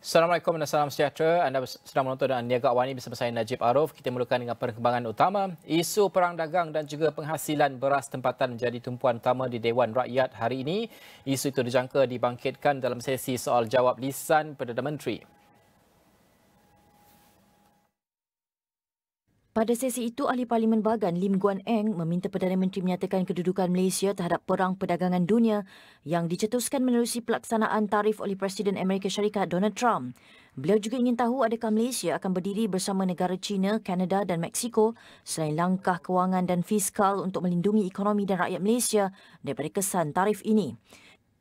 Assalamualaikum dan salam sejahtera. Anda sedang menonton dan Niaga AWANI bersama saya Najib Aroff. Kita mulakan dengan perkembangan utama. Isu perang dagang dan juga penghasilan beras tempatan menjadi tumpuan utama di Dewan Rakyat hari ini. Isu itu dijangka dibangkitkan dalam sesi soal jawab lisan Perdana Menteri. Pada sesi itu, Ahli Parlimen Bagan Lim Guan Eng meminta Perdana Menteri menyatakan kedudukan Malaysia terhadap perang perdagangan dunia yang dicetuskan menerusi pelaksanaan tarif oleh Presiden Amerika Syarikat Donald Trump. Beliau juga ingin tahu adakah Malaysia akan berdiri bersama negara China, Kanada dan Mexico selain langkah kewangan dan fiskal untuk melindungi ekonomi dan rakyat Malaysia daripada kesan tarif ini.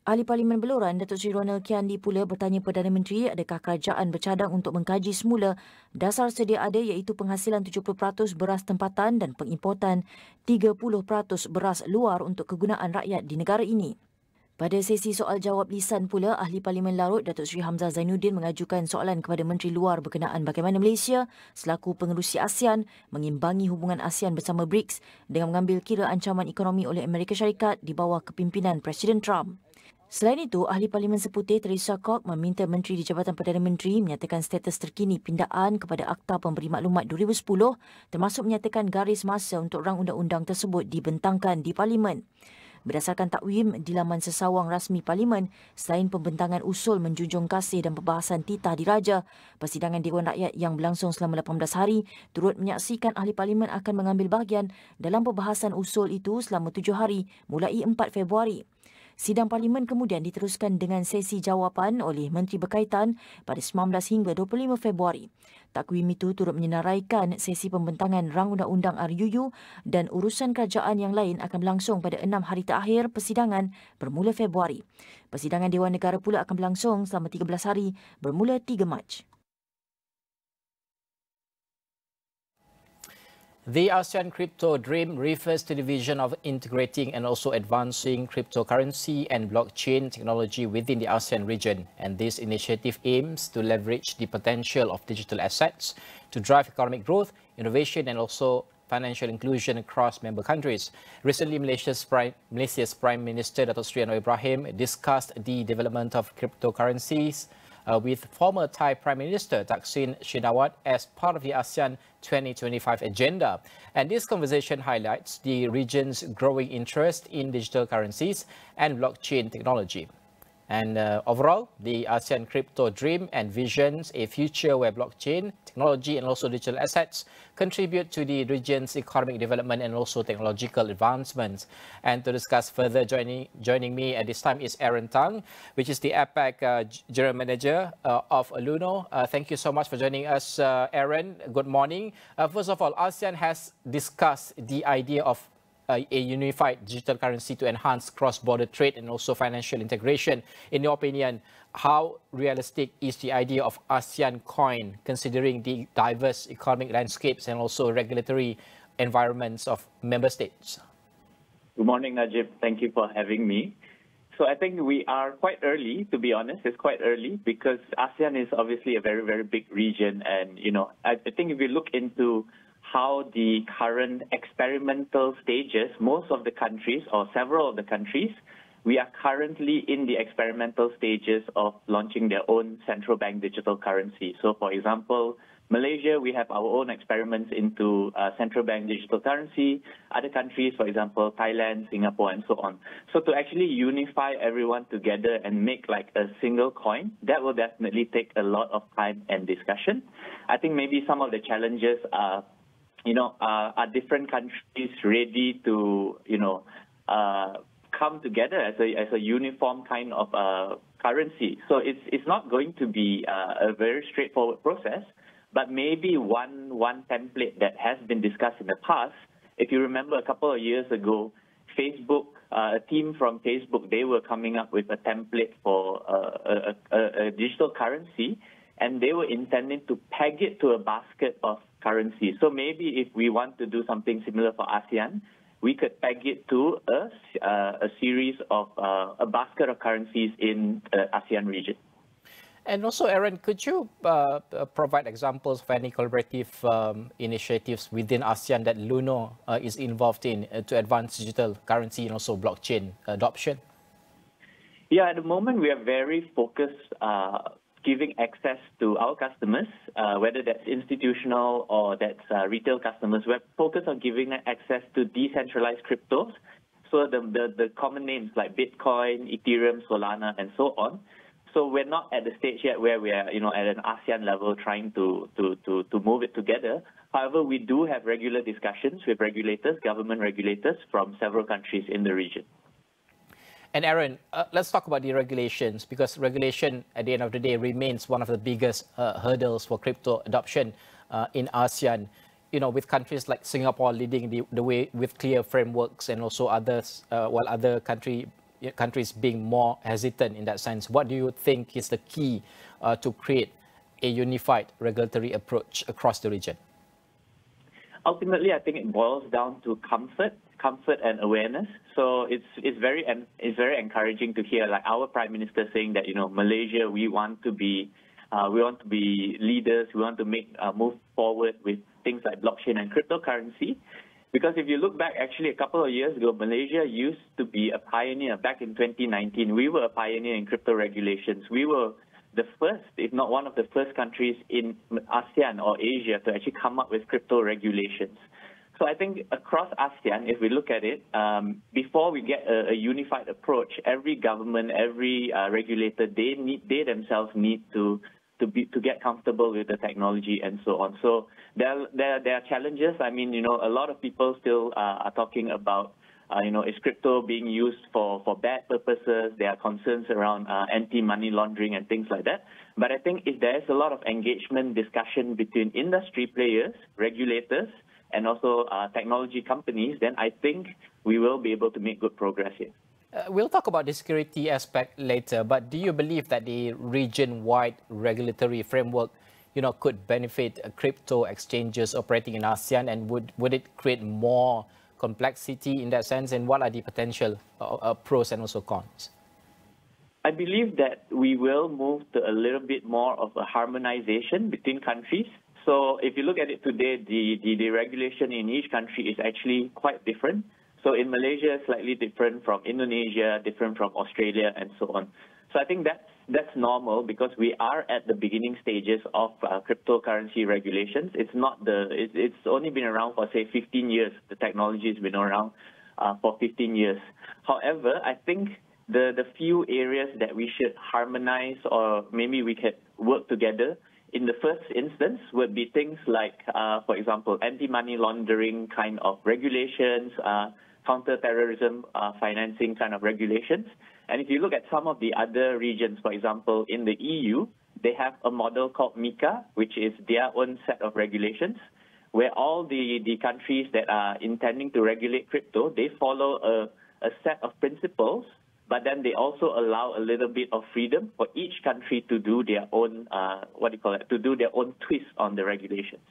Ahli Parlimen Beluran Datuk Seri Ronald Kiandi pula bertanya Perdana Menteri adakah kerajaan bercadang untuk mengkaji semula dasar sedia ada iaitu penghasilan 70% beras tempatan dan pengimportan 30% beras luar untuk kegunaan rakyat di negara ini. Pada sesi soal jawab lisan pula, Ahli Parlimen Larut Datuk Seri Hamzah Zainuddin mengajukan soalan kepada Menteri Luar berkenaan bagaimana Malaysia selaku pengerusi ASEAN mengimbangi hubungan ASEAN bersama BRICS dengan mengambil kira ancaman ekonomi oleh Amerika Syarikat di bawah kepimpinan Presiden Trump. Selain itu, Ahli Parlimen Seputih Teresa Kok meminta Menteri di Jabatan Perdana Menteri menyatakan status terkini pindaan kepada Akta Pemberi Maklumat 2010 termasuk menyatakan garis masa untuk rang undang-undang tersebut dibentangkan di Parlimen. Berdasarkan takwim di laman sesawang rasmi Parlimen, selain pembentangan usul menjunjung kasih dan pembahasan titah diraja, persidangan Dewan Rakyat yang berlangsung selama 18 hari turut menyaksikan Ahli Parlimen akan mengambil bahagian dalam pembahasan usul itu selama 7 hari mulai 4 Februari. Sidang Parlimen kemudian diteruskan dengan sesi jawapan oleh Menteri berkaitan pada 19 hingga 25 Februari. Takwim itu turut menyenaraikan sesi pembentangan rang undang-undang RUU dan urusan kerajaan yang lain akan berlangsung pada 6 hari terakhir persidangan bermula Februari. Persidangan Dewan Negara pula akan berlangsung selama 13 hari bermula 3 Mac. The ASEAN Crypto Dream refers to the vision of integrating and also advancing cryptocurrency and blockchain technology within the ASEAN region. And this initiative aims to leverage the potential of digital assets to drive economic growth, innovation and also financial inclusion across member countries. Recently, Malaysia's Prime Minister Datuk Seri Anwar Ibrahim discussed the development of cryptocurrencies with former Thai Prime Minister Thaksin Shinawatra as part of the ASEAN 2025 agenda. And this conversation highlights the region's growing interest in digital currencies and blockchain technology. And overall, the ASEAN Crypto Dream envisions a future where blockchain, technology and also digital assets contribute to the region's economic development and also technological advancements. And to discuss further, joining me at this time is Aaron Tang, which is the APAC General Manager of Luno. Thank you so much for joining us, Aaron. Good morning. First of all, ASEAN has discussed the idea of a unified digital currency to enhance cross-border trade and also financial integration. In your opinion, how realistic is the idea of ASEAN coin considering the diverse economic landscapes and also regulatory environments of member states? Good morning, Najib. Thank you for having me. So I think we are quite early, to be honest. It's quite early because ASEAN is obviously a very, very big region. And, I think if we look into how the current experimental stages, most of the countries or several of the countries, we are currently in the experimental stages of launching their own central bank digital currency. So for example, Malaysia, we have our own experiments into central bank digital currency. Other countries, for example, Thailand, Singapore, and so on. So to actually unify everyone together and make like a single coin, that will definitely take a lot of time and discussion. I think maybe some of the challenges are are different countries ready to, come together as a uniform kind of currency? So it's not going to be a very straightforward process, but maybe one template that has been discussed in the past. If you remember a couple of years ago, Facebook, a team from Facebook, they were coming up with a template for a digital currency, and they were intending to peg it to a basket of currency. So maybe if we want to do something similar for ASEAN, we could peg it to a series of a basket of currencies in the ASEAN region. And also, Aaron, could you provide examples of any collaborative initiatives within ASEAN that Luno is involved in to advance digital currency and also blockchain adoption? Yeah, at the moment we are very focused giving access to our customers, whether that's institutional or that's retail customers. We're focused on giving them access to decentralized cryptos. So the common names like Bitcoin, Ethereum, Solana, and so on. So we're not at the stage yet where we are, at an ASEAN level trying to move it together. However, we do have regular discussions with regulators, government regulators from several countries in the region. And Aaron, let's talk about the regulations, because regulation at the end of the day remains one of the biggest hurdles for crypto adoption in ASEAN. With countries like Singapore leading the way with clear frameworks and also others, while other countries being more hesitant in that sense. What do you think is the key to create a unified regulatory approach across the region? Ultimately, I think it boils down to comfort and awareness. So it's very encouraging to hear like our Prime Minister saying that Malaysia, we want to be leaders. We want to move forward with things like blockchain and cryptocurrency. Because if you look back, actually, a couple of years ago, Malaysia used to be a pioneer. Back in 2019, we were a pioneer in crypto regulations. We were the first, if not one of the first countries in ASEAN or Asia to actually come up with crypto regulations. So I think across ASEAN, if we look at it, before we get a unified approach, every government, every regulator, they themselves need to get comfortable with the technology and so on. So there are challenges. I mean, a lot of people still are talking about, is crypto being used for bad purposes? There are concerns around anti-money laundering and things like that. But I think if there is a lot of engagement, discussion between industry players, regulators, and also technology companies, then I think we will be able to make good progress here. We'll talk about the security aspect later, but do you believe that the region-wide regulatory framework, could benefit crypto exchanges operating in ASEAN, and would it create more complexity in that sense? And what are the potential pros and also cons? I believe that we will move to a little bit more of a harmonization between countries. So if you look at it today, the regulation in each country is actually quite different. So in Malaysia, slightly different from Indonesia, different from Australia, and so on. So I think that's normal because we are at the beginning stages of cryptocurrency regulations. It's only been around for say 15 years. The technology has been around for 15 years. However, I think the few areas that we should harmonize or maybe we could work together in the first instance would be things like, for example, anti-money laundering kind of regulations, counter-terrorism financing kind of regulations. And if you look at some of the other regions, for example, in the EU, they have a model called MiCA, which is their own set of regulations, where all the countries that are intending to regulate crypto, they follow a set of principles, but then they also allow a little bit of freedom for each country to do their own, to do their own twist on the regulations.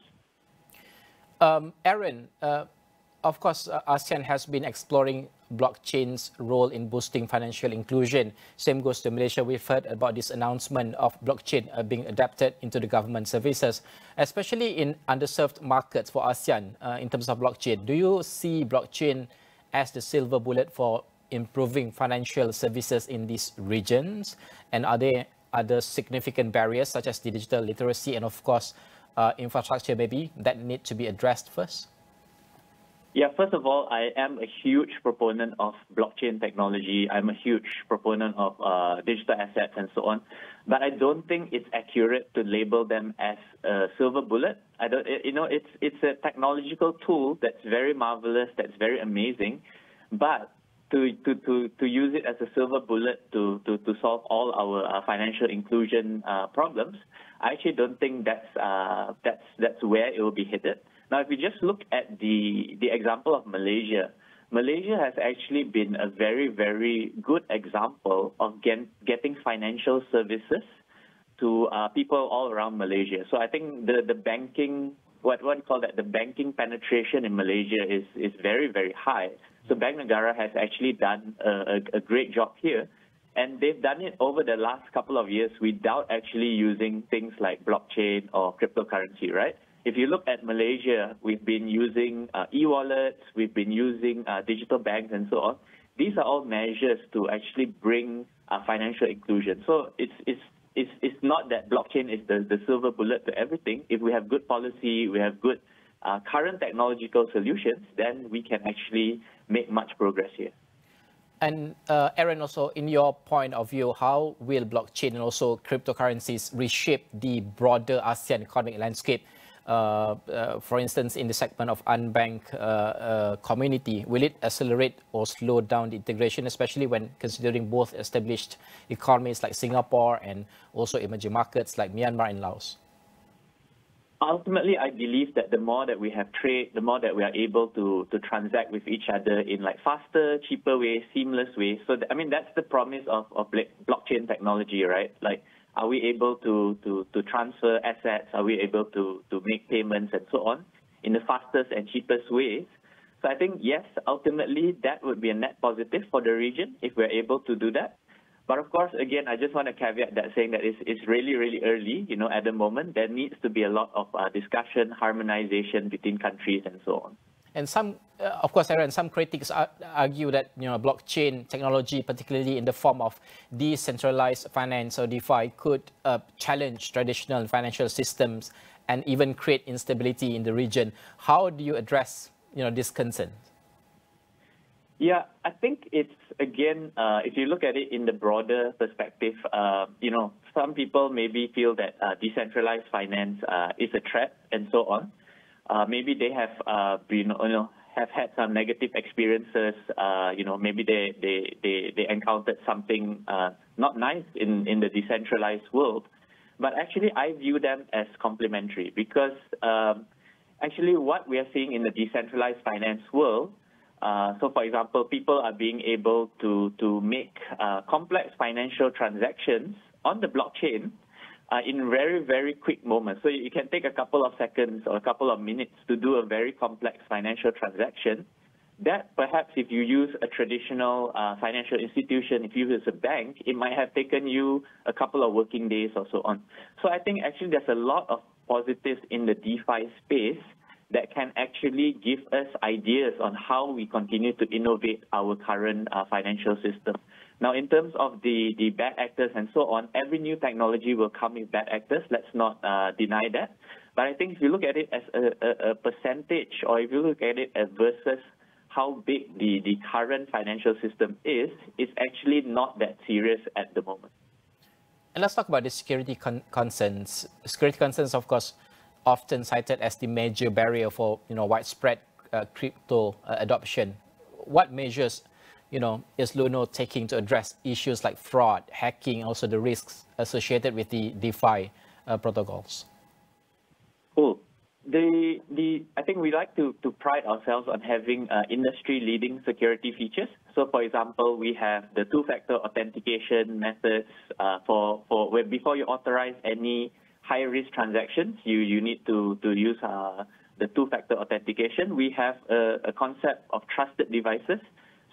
Aaron, of course, ASEAN has been exploring blockchain's role in boosting financial inclusion. Same goes to Malaysia. We've heard about this announcement of blockchain being adapted into the government services, especially in underserved markets for ASEAN in terms of blockchain. Do you see blockchain as the silver bullet for improving financial services in these regions? And are there other significant barriers such as digital literacy and, of course, infrastructure maybe that need to be addressed first? Yeah, first of all, I am a huge proponent of blockchain technology. I'm a huge proponent of digital assets and so on. But I don't think it's accurate to label them as a silver bullet. It's a technological tool that's very marvelous, that's very amazing. But to use it as a silver bullet to solve all our financial inclusion problems, I actually don't think that's where it will be headed. Now, if we just look at the example of Malaysia, Malaysia has actually been a very, very good example of getting financial services to people all around Malaysia. So I think the banking, what do you call that? The banking penetration in Malaysia is very, very high. So Bank Negara has actually done a great job here. And they've done it over the last couple of years without actually using things like blockchain or cryptocurrency, right? If you look at Malaysia, we've been using e-wallets, we've been using digital banks and so on. These are all measures to actually bring financial inclusion. So it's it's not that blockchain is the silver bullet to everything. If we have good policy, we have good current technological solutions, then we can actually make much progress here. And Aaron, also in your point of view, how will blockchain and also cryptocurrencies reshape the broader ASEAN economic landscape? For instance, in the segment of unbanked community, will it accelerate or slow down the integration, especially when considering both established economies like Singapore and also emerging markets like Myanmar and Laos? Ultimately, I believe that the more that we have trade, the more that we are able to transact with each other in like faster, cheaper ways, seamless ways. So, I mean, that's the promise of blockchain technology, right? Like, are we able to transfer assets? Are we able to make payments and so on in the fastest and cheapest ways? So I think, yes, ultimately, that would be a net positive for the region if we're able to do that. But of course, again, I just want to caveat that saying that it's really, really early, at the moment. There needs to be a lot of discussion, harmonization between countries and so on. And some, of course, Aaron, some critics argue that, blockchain technology, particularly in the form of decentralized finance or DeFi, could challenge traditional financial systems and even create instability in the region. How do you address, this concern? Yeah, I think it's, again, if you look at it in the broader perspective, some people maybe feel that decentralized finance is a threat and so on. Maybe they have, have had some negative experiences. Maybe they encountered something not nice in the decentralized world. But actually, I view them as complementary because actually what we are seeing in the decentralized finance world, so, for example, people are being able to make complex financial transactions on the blockchain in very, very quick moments. So you can take a couple of seconds or a couple of minutes to do a very complex financial transaction. That perhaps if you use a traditional financial institution, if you use a bank, it might have taken you a couple of working days or so on. So I think actually there's a lot of positives in the DeFi space that can actually give us ideas on how we continue to innovate our current financial system. Now, in terms of the bad actors and so on, every new technology will come with bad actors. Let's not deny that. But I think if you look at it as a percentage, or if you look at it as versus how big the current financial system is, it's actually not that serious at the moment. And let's talk about the security concerns. Security concerns, of course, often cited as the major barrier for widespread crypto adoption. What measures is Luno taking to address issues like fraud, hacking, and also the risks associated with the DeFi protocols? Cool. I think we like to pride ourselves on having industry-leading security features. So, for example, we have the two-factor authentication methods for where before you authorize any high-risk transactions, you need to use the two-factor authentication. We have a concept of trusted devices.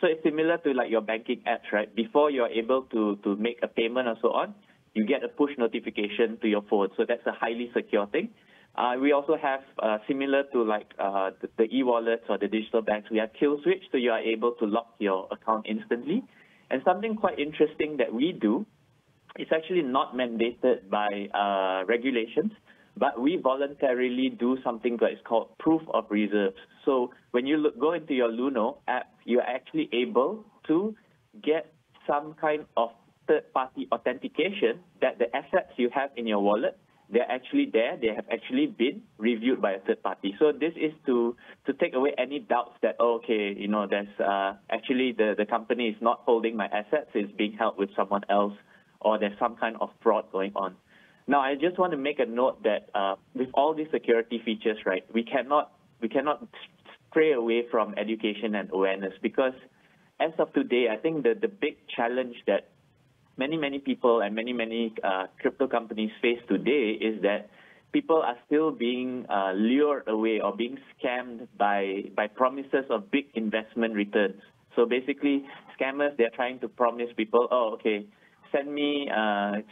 So it's similar to like your banking apps, right? Before you're able to make a payment or so on, you get a push notification to your phone. So that's a highly secure thing. We also have, similar to like the e-wallets or the digital banks, we have kill switch, so you are able to lock your account instantly. And something quite interesting that we do, it's actually not mandated by regulations, but we voluntarily do something that is called proof of reserves. So when you go into your Luno app, you're actually able to get some kind of third-party authentication that the assets you have in your wallet, they're actually there, they have actually been reviewed by a third party. So this is to take away any doubts that, there's actually the company is not holding my assets, it's being held with someone else, or there's some kind of fraud going on. Now, I just want to make a note that with all these security features, right, we cannot stray away from education and awareness, because as of today, I think the big challenge that many people and many crypto companies face today is that people are still being lured away or being scammed by promises of big investment returns. So basically, scammers, they're trying to promise people, send me 10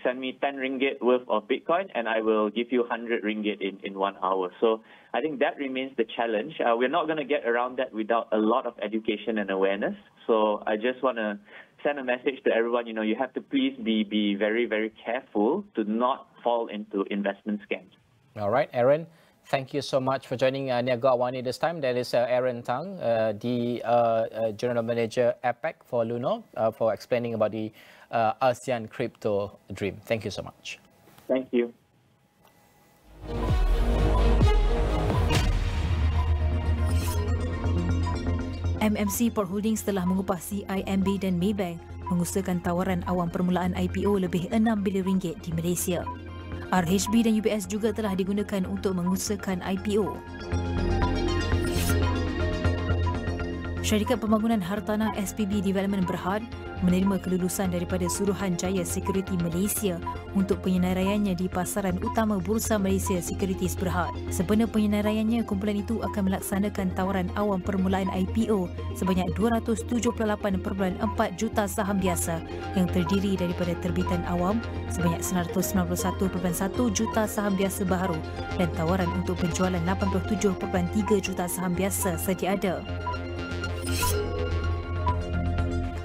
ringgit worth of Bitcoin and I will give you 100 ringgit in 1 hour. So I think that remains the challenge. We're not going to get around that without a lot of education and awareness. So I just want to send a message to everyone. You have to please be very, very careful to not fall into investment scams. All right, Aaron. Thank you so much for joining Niaga AWANI this time. That is Aaron Tang, the General Manager APAC for Luno, for explaining about the ASEAN crypto dream. Thank you so much. Thank you. MMC Port Holdings telah mengupah CIMB dan Maybank mengusahakan tawaran awam permulaan IPO lebih 6 bilion ringgit di Malaysia. RHB dan UBS juga telah digunakan untuk mengusahakan IPO. Syarikat Pembangunan Hartanah SPB Development Berhad menerima kelulusan daripada Suruhanjaya Security Malaysia untuk penyenaraiannya di pasaran utama Bursa Malaysia Securities Berhad. Sempena penyenaraiannya, kumpulan itu akan melaksanakan tawaran awam permulaan IPO sebanyak 278.4 juta saham biasa yang terdiri daripada terbitan awam sebanyak 191.1 juta saham biasa baharu dan tawaran untuk penjualan 87.3 juta saham biasa sedia ada.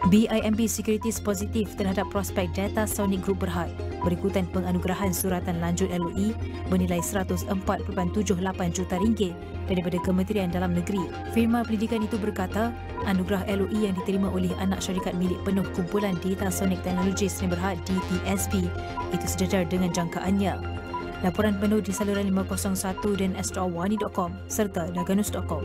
BIMB Securities positif terhadap prospek Data Sonic Group Berhad berikutan penganugerahan suratan lanjut LOE bernilai 104.78 juta ringgit daripada Kementerian Dalam Negeri. Firma pendidikan itu berkata, anugerah LOE yang diterima oleh anak syarikat milik penuh kumpulan Data Sonic Technologies Berhad DTSB itu sejajar dengan jangkaannya. Laporan penuh di saluran 501 dan astroawani.com serta daganus.com.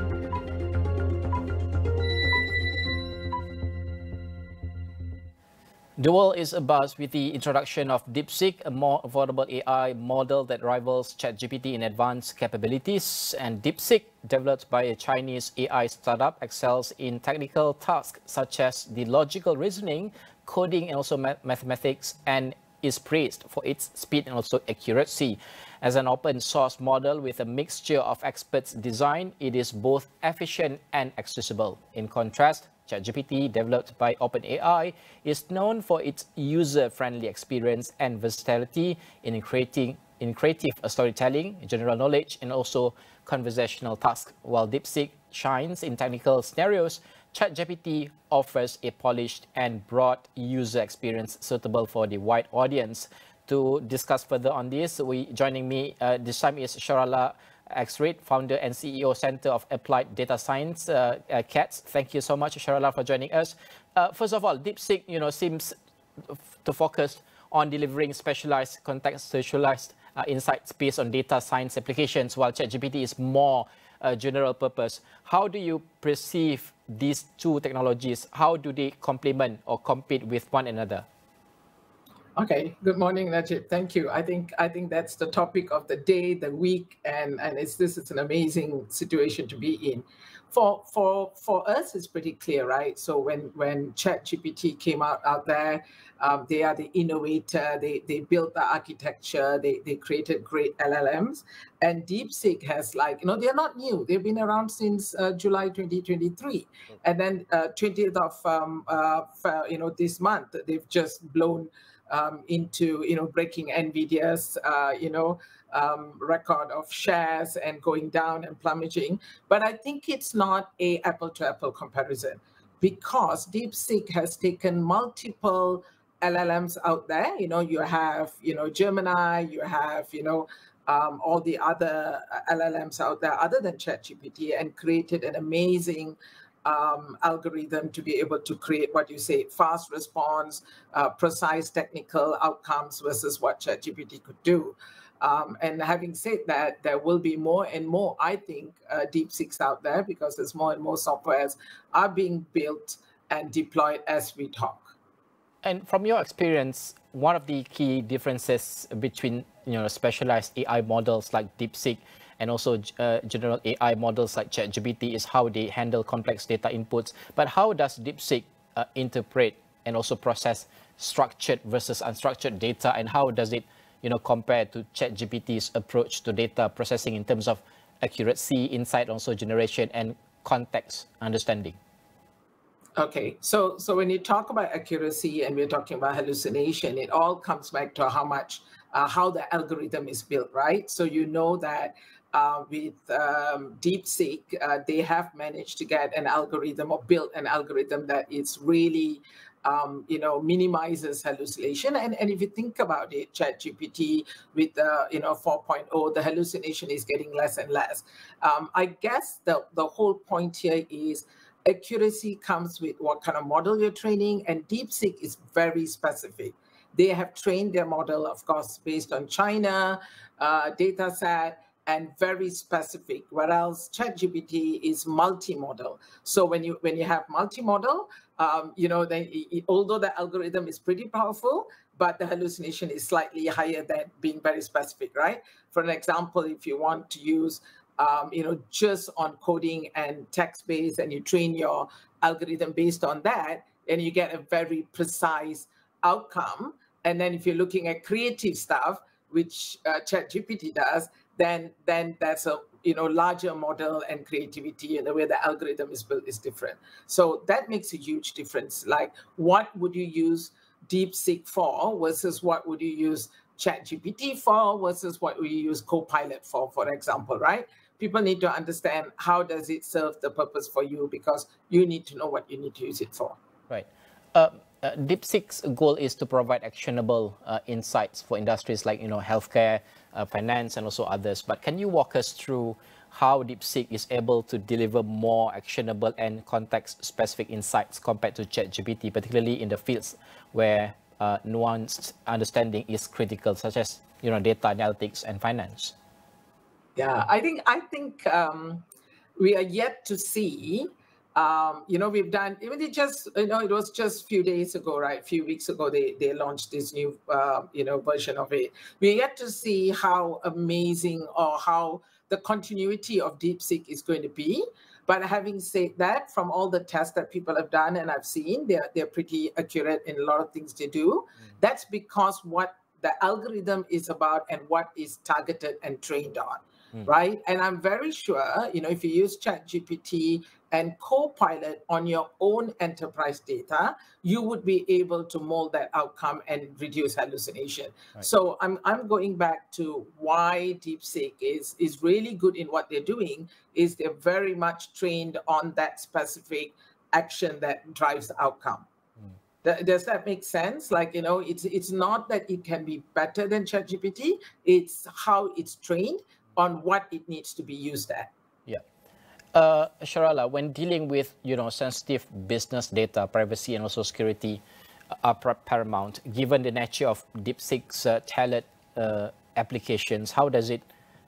The world is abuzz with the introduction of DeepSeek, a more affordable AI model that rivals ChatGPT in advanced capabilities. And DeepSeek, developed by a Chinese AI startup, excels in technical tasks such as the logical reasoning, coding, and also mathematics, and is praised for its speed and also accuracy. As an open source model with a mixture of experts' design, it is both efficient and accessible. In contrast, ChatGPT, developed by OpenAI, is known for its user-friendly experience and versatility in creative storytelling, general knowledge, and also conversational tasks. While DeepSeek shines in technical scenarios, ChatGPT offers a polished and broad user experience suitable for the wide audience. To discuss further on this, joining me this time is Sharala X-Ray, founder and CEO Center of Applied Data Science, CATS. Thank you so much, Sharala, for joining us. First of all, DeepSeek, seems to focus on delivering specialized, contextualized insights based on data science applications, while ChatGPT is more general purpose. How do you perceive these two technologies? How do they complement or compete with one another? Okay. Good morning, Najib. Thank you. I think that's the topic of the day, the week, and it's an amazing situation to be in. For us, it's pretty clear, right? So when ChatGPT came out there, they are the innovator. They built the architecture. They created great LLMs. And DeepSeek has they're not new. They've been around since July 2023, and then 20th of this month, they've just blown into breaking Nvidia's record of shares and going down and plummeting. But I think it's not a apple-to-apple comparison, because DeepSeek has taken multiple LLMs out there. You have Gemini, you have all the other LLMs out there other than ChatGPT, and created an amazing algorithm to be able to create what you say, fast response, precise technical outcomes versus what ChatGPT could do. And having said that, there will be more and more, I think, DeepSeeks out there, because there's more and more softwares are being built and deployed as we talk. And from your experience, one of the key differences between specialized AI models like DeepSeek and also general AI models like ChatGPT is how they handle complex data inputs. But how does DeepSeek interpret and also process structured versus unstructured data, and how does it compare to ChatGPT's approach to data processing in terms of accuracy, insight, also generation, and context understanding? Okay, so when you talk about accuracy and we're talking about hallucination, it all comes back to how the algorithm is built, right? So that with DeepSeek, they have managed to get an algorithm or build an algorithm that is really, minimizes hallucination. And if you think about it, ChatGPT with, 4.0, the hallucination is getting less and less. I guess the whole point here is accuracy comes with what kind of model you're training, and DeepSeek is very specific. They have trained their model, of course, based on China data set, and very specific, whereas ChatGPT is multi-model. So when you have multi-model, although the algorithm is pretty powerful, but the hallucination is slightly higher than being very specific, right? For an example, if you want to use, just on coding and text-based, and you train your algorithm based on that, and you get a very precise outcome. And then if you're looking at creative stuff, which ChatGPT does, then that's a larger model, and creativity and the way the algorithm is built is different. So that makes a huge difference. Like, what would you use DeepSeek for versus what would you use ChatGPT for versus what would you use Copilot for example, right? People need to understand how does it serve the purpose for you, because you need to know what you need to use it for. Right. DeepSeek's goal is to provide actionable insights for industries like, healthcare, finance, and also others. But can you walk us through how DeepSeek is able to deliver more actionable and context-specific insights compared to ChatGPT, particularly in the fields where nuanced understanding is critical, such as, data analytics and finance? Yeah, I think we are yet to see. We've done, even it was just a few days ago, right? A few weeks ago, they launched this new, version of it. We're yet to see how amazing or how the continuity of DeepSeek is going to be. But having said that, from all the tests that people have done and I've seen, they're pretty accurate in a lot of things they do. That's because what the algorithm is about and what is targeted and trained on. Right? And I'm very sure, if you use ChatGPT and Copilot on your own enterprise data, you would be able to mold that outcome and reduce hallucination. Right. So I'm going back to why DeepSeek is really good in what they're doing, is they're very much trained on that specific action that drives the outcome. Does that make sense? Like, it's not that it can be better than ChatGPT, it's how it's trained on what it needs to be used at. Yeah. Sharala, when dealing with, sensitive business data, privacy and also security are paramount. Given the nature of DeepSeek's tailored applications, how does it,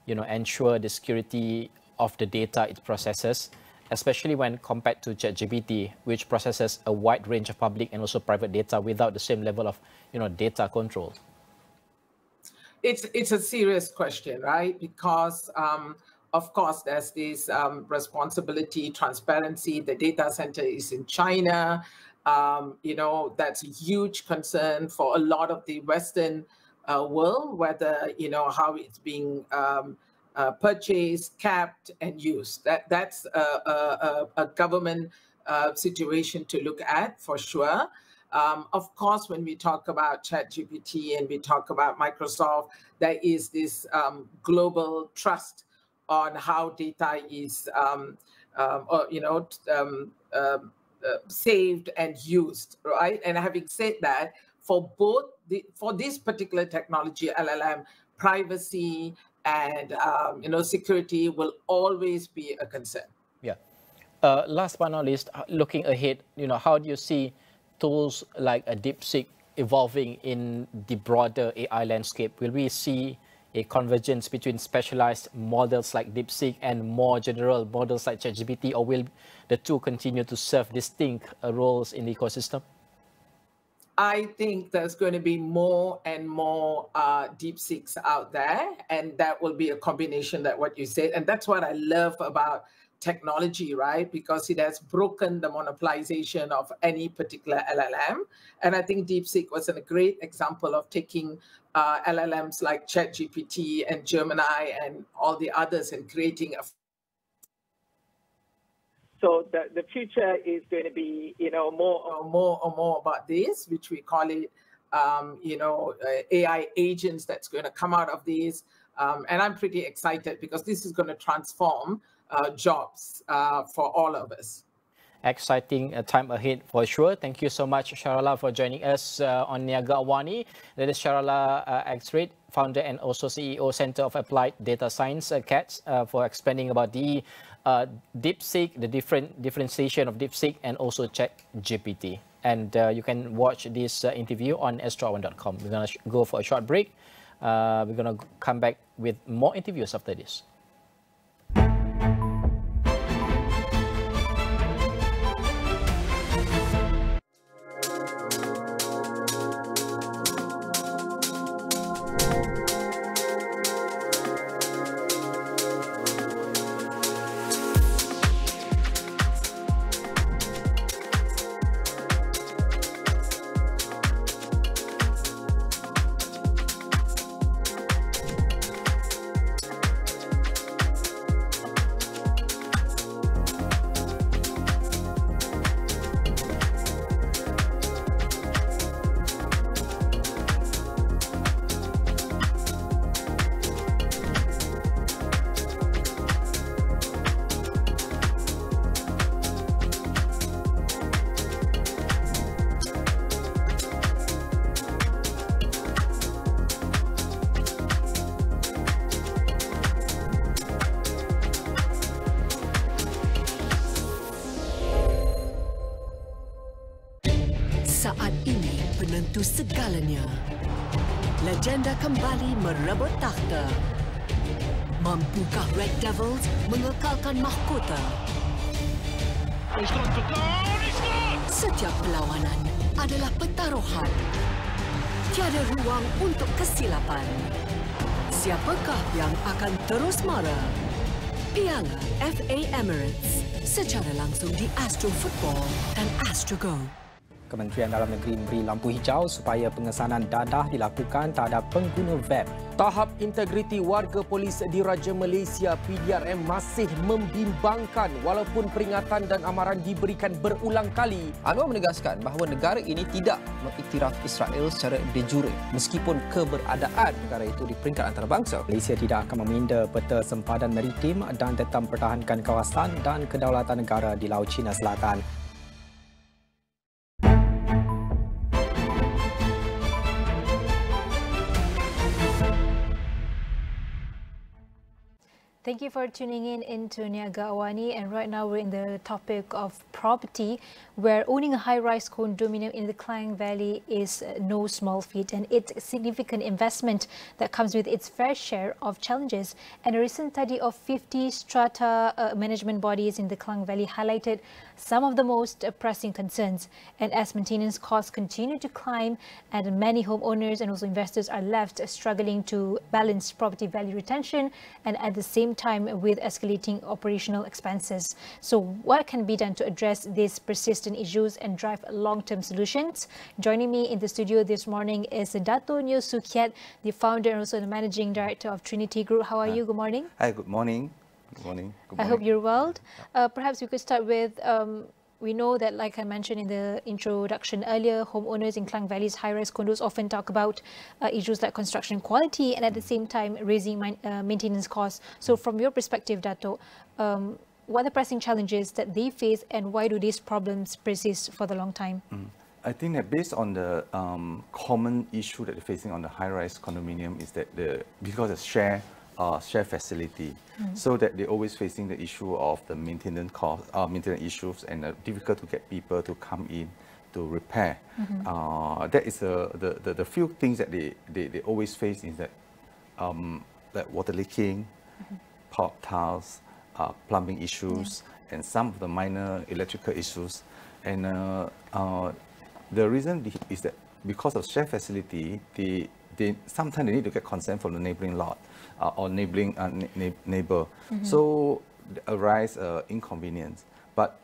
ensure the security of the data it processes, especially when compared to ChatGPT, which processes a wide range of public and also private data without the same level of, data control? It's a serious question, right? Because, of course, there's this responsibility, transparency. The data center is in China. That's a huge concern for a lot of the Western world, whether, how it's being purchased, capped, and used. That's a government situation to look at for sure. Of course, when we talk about ChatGPT and we talk about Microsoft, there is this global trust on how data is, saved and used, right? And having said that, for this particular technology, LLM, privacy and security will always be a concern. Yeah. Last but not least, looking ahead, how do you see tools like a DeepSeek evolving in the broader AI landscape? Will we see a convergence between specialized models like DeepSeek and more general models like ChatGPT, or will the two continue to serve distinct roles in the ecosystem? I think there's going to be more and more DeepSeeks out there, and that will be a combination that what you said. And that's what I love about technology, right? Because it has broken the monopolization of any particular LLM. And I think DeepSeek was a great example of taking LLMs like ChatGPT and Gemini and all the others and creating a... So the future is going to be, more about this, which we call it, AI agents that's going to come out of this. And I'm pretty excited because this is going to transform jobs for all of us. Exciting time ahead for sure. Thank you so much, Sharala, for joining us on Niaga Awani. That is Sharala X-Ray, founder and also CEO, Center of Applied Data Science, CATS, for explaining about the DeepSeek, the differentiation of DeepSeek and also ChatGPT. And you can watch this interview on astroawan.com. We're going to go for a short break. We're going to come back with more interviews after this. Saat ini penentu segalanya. Legenda kembali merebut takhta. Mampukah Red Devils mengekalkan mahkota? Setiap perlawanan adalah pertaruhan. Tiada ruang untuk kesilapan. Siapakah yang akan terus marah? Piala FA Emirates secara langsung di Astro Football dan Astro Go. Kementerian Dalam Negeri memberi lampu hijau supaya pengesanan dadah dilakukan terhadap pengguna web. Tahap integriti warga polis di Raja Malaysia PDRM masih membimbangkan walaupun peringatan dan amaran diberikan berulang kali. Anwar menegaskan bahawa negara ini tidak mengiktiraf Israel secara de jure meskipun keberadaan negara itu di peringkat antarabangsa. Malaysia tidak akan meminda peta sempadan maritim dan tetap mempertahankan kawasan dan kedaulatan negara di Laut Cina Selatan. Thank you for tuning in into Niaga Awani, and right now we're in the topic of property, where owning a high-rise condominium in the Klang Valley is no small feat, and it's a significant investment that comes with its fair share of challenges. And a recent study of 50 strata management bodies in the Klang Valley highlighted some of the most pressing concerns. And as maintenance costs continue to climb, and many homeowners and also investors are left struggling to balance property value retention and at the same time with escalating operational expenses. So what can be done to address these persistent issues and drive long-term solutions? Joining me in the studio this morning is Dato' Neo Sukiat, the founder and also the managing director of Trinity Group. How are you? Good morning. Hi, good morning. Good morning. Good morning. I hope you're well. Perhaps we could start with, we know that, like I mentioned in the introduction earlier, homeowners in Klang Valley's high-rise condos often talk about issues like construction quality and at the same time raising maintenance costs. So from your perspective, Dato', what are the pressing challenges that they face and why do these problems persist for the long time? I think that based on the common issue that they're facing on the high-rise condominium is that because of share facility, so that they're always facing the issue of the maintenance cost, maintenance issues, and difficult to get people to come in to repair. That is the few things that they always face is that like water leaking, pop tiles, plumbing issues, and some of the minor electrical issues. And the reason is that because of share facility, sometimes they need to get consent from the neighboring lot or neighboring neighbor. So arise inconvenience. But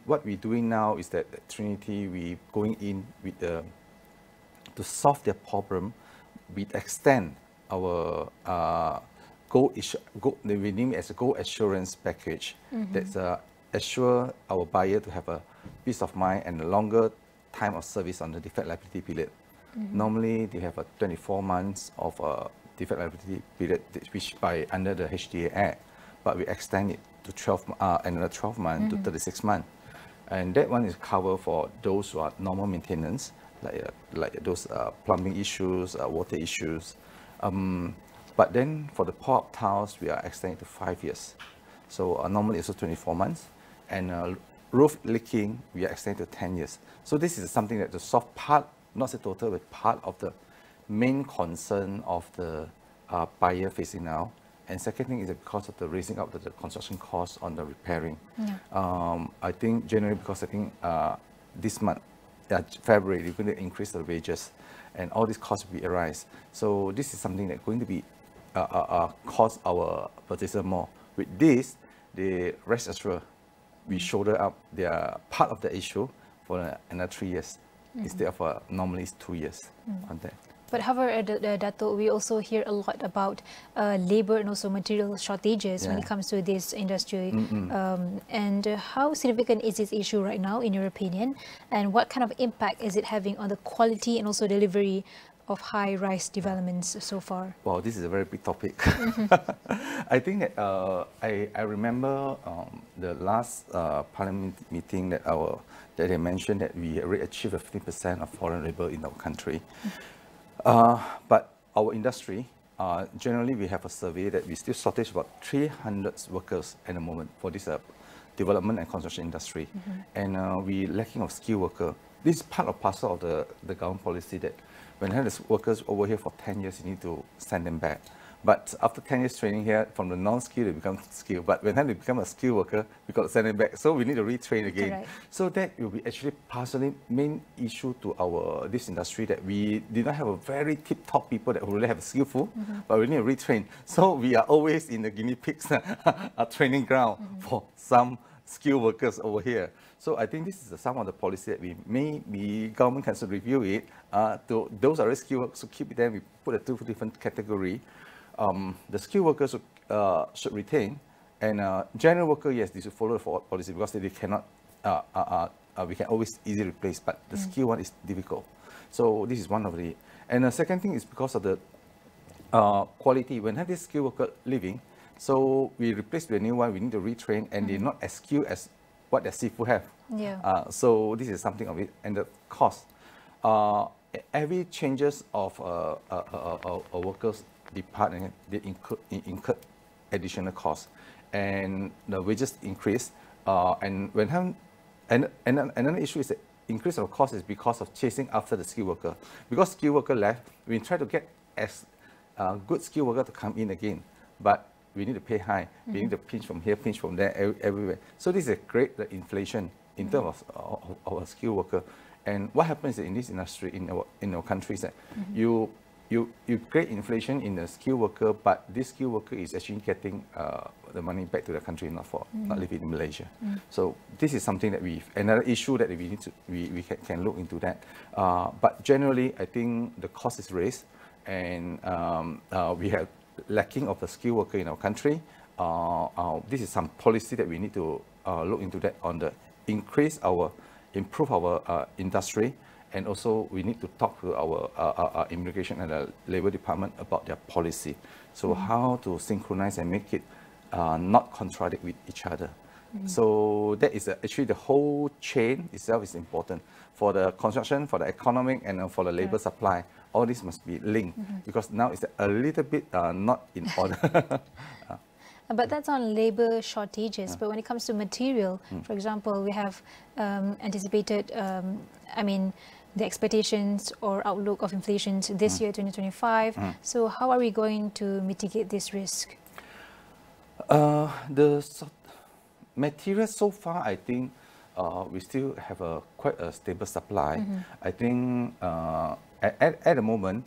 what we're doing now is that at Trinity, we going in with to solve their problem. We extend our we name it as a goal assurance package. That's assure our buyer to have a peace of mind and a longer time of service on the defect liability period. Normally, they have a 24 months of deferred liability period, which by under the HDA Act, but we extend it to another 12 months to 36 months. And that one is covered for those who are normal maintenance, like those plumbing issues, water issues. But then for the pour-up tiles, we are extending to 5 years. So normally it's 24 months. And roof leaking, we are extending to 10 years. So this is something that the soft part, not the total, but part of the main concern of the buyer facing now. And second thing is because of the raising up the construction costs on the repairing. Yeah. I think generally because I think this month, February, they're going to increase the wages and all these costs will be arise. So this is something that's going to be cost our purchaser more. With this, the rest assured, we shoulder up their part of the issue for another 3 years instead of normally it's 2 years on that. But however, Dato, we also hear a lot about labor and also material shortages when it comes to this industry. And how significant is this issue right now, in your opinion? And what kind of impact is it having on the quality and also delivery of high-rise developments so far? Wow, this is a very big topic. I think that I remember the last parliament meeting that they mentioned that we already achieved 15% of foreign labor in our country. But our industry, generally we have a survey that we still shortage about 300 workers at the moment for this development and construction industry. And we lacking of skilled worker. This is part of parcel of the government policy that when you have the workers over here for 10 years, you need to send them back. But after 10 years training here, from the non-skilled, they become skilled. But when they become a skilled worker, we got to send them back. So we need to retrain again. Right. So that will be actually partially main issue to this industry, that we did not have a very tip-top people that really have a skillful, but we need to retrain. So we are always in the guinea pigs a training ground for some skilled workers over here. So I think this is some of the policy that government can review it. To those are skilled workers, so keep them. We put a two different category. The skilled workers should retain, and general worker, yes, they should follow the policy because they cannot. We can always easily replace, but the skilled one is difficult. So this is one of the. And the second thing is because of the quality. When have this skilled worker leaving, so we replace with a new one. We need to retrain, and they're not as skilled as what their seafood have. Yeah. So this is something of it, and the cost. Every changes of a workers department, they incur additional costs, and the wages increase. And another issue is that increase of cost is because of chasing after the skilled worker. Because skilled worker left, we try to get as good skilled worker to come in again, but we need to pay high. We need to pinch from here, pinch from there, everywhere. So this is a great inflation in terms of our skilled worker. And what happens in this industry in our country is that you create inflation in the skilled worker, but this skilled worker is actually getting the money back to the country, not living in Malaysia. So this is something that another issue that we need to we can look into that. But generally, I think the cost is raised, and we have lacking of the skilled worker in our country. This is some policy that we need to look into that on the improve our industry. And also, we need to talk to our immigration and the labor department about their policy. So how to synchronize and make it not contradict with each other. So that is actually the whole chain itself is important for the construction, for the economic, and for the labor supply. All this must be linked because now it's a little bit not in order. But that's on labor shortages. But when it comes to material, for example, we have anticipated, the expectations or outlook of inflation this year, 2025. So how are we going to mitigate this risk? The material so far, I think we still have quite a stable supply. I think at the moment,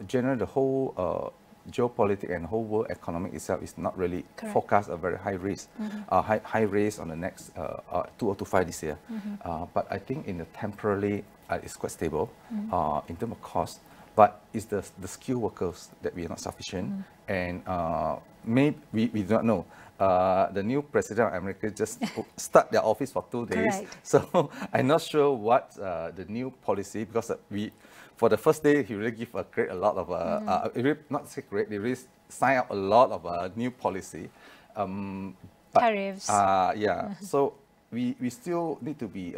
generally the whole geopolitics and whole world economic itself is not really forecast a very high risk, high risk on the next 2025 this year. But I think in the temporarily it's quite stable in terms of cost. But it's the skilled workers that we are not sufficient, and maybe we do not know. The new president of America just start their office for 2 days, so I'm not sure what the new policy, because for the first day, he really give a lot of not say great. They really sign up a lot of new policy. Tariffs. Yeah. So we still need to be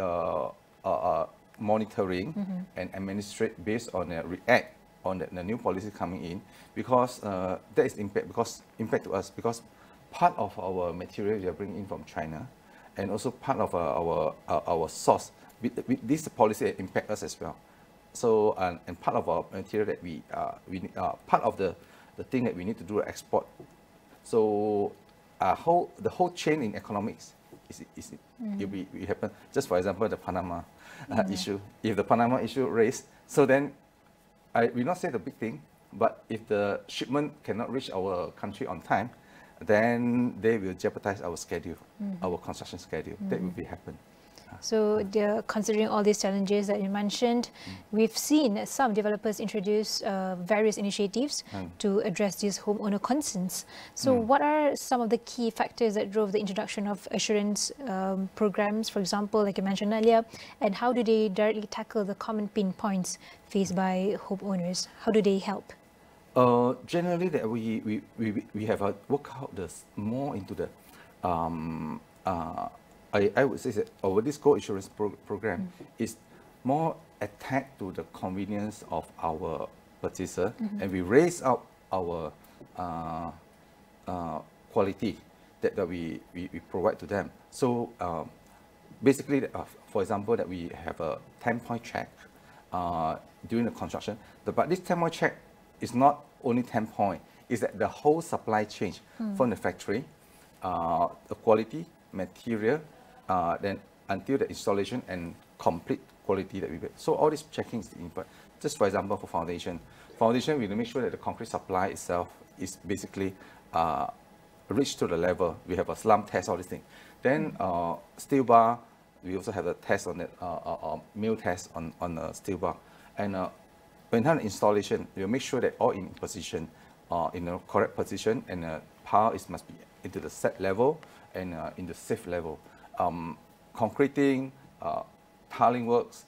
monitoring and administrate based on react on the new policy coming in, because there is impact to us, because part of our material we are bringing in from China, and also part of our source. This policy impact us as well. So and part of our material that we part of the thing that we need to do export. So the whole chain in economics will happen. Just for example, the Panama issue. If the Panama issue raised, so then I will not say the big thing, but if the shipment cannot reach our country on time, then they will jeopardize our schedule, our construction schedule. That will be happen. So, considering all these challenges that you mentioned, we've seen some developers introduce various initiatives to address these homeowner concerns. So, what are some of the key factors that drove the introduction of assurance programs, for example, like you mentioned earlier, and how do they directly tackle the common pain points faced by homeowners? How do they help? Generally, that we have worked out more into the I would say that our this co-insurance program is more attached to the convenience of our purchaser, and we raise up our quality that we provide to them. So basically, for example, that we have a 10-point check during the construction. But this 10-point check is not only 10 points, it's that the whole supply chain from the factory, the quality, material, then until the installation and complete quality that we get. So all these checking is the input. Just for example, for foundation, we will make sure that the concrete supply itself is basically reached to the level. We have a slump test, all these things. Then steel bar, we also have a test on that, mill test on the steel bar. And when done installation, we will make sure that all in position, in the correct position, and power must be into the set level and in the safe level. Concreting, tiling works,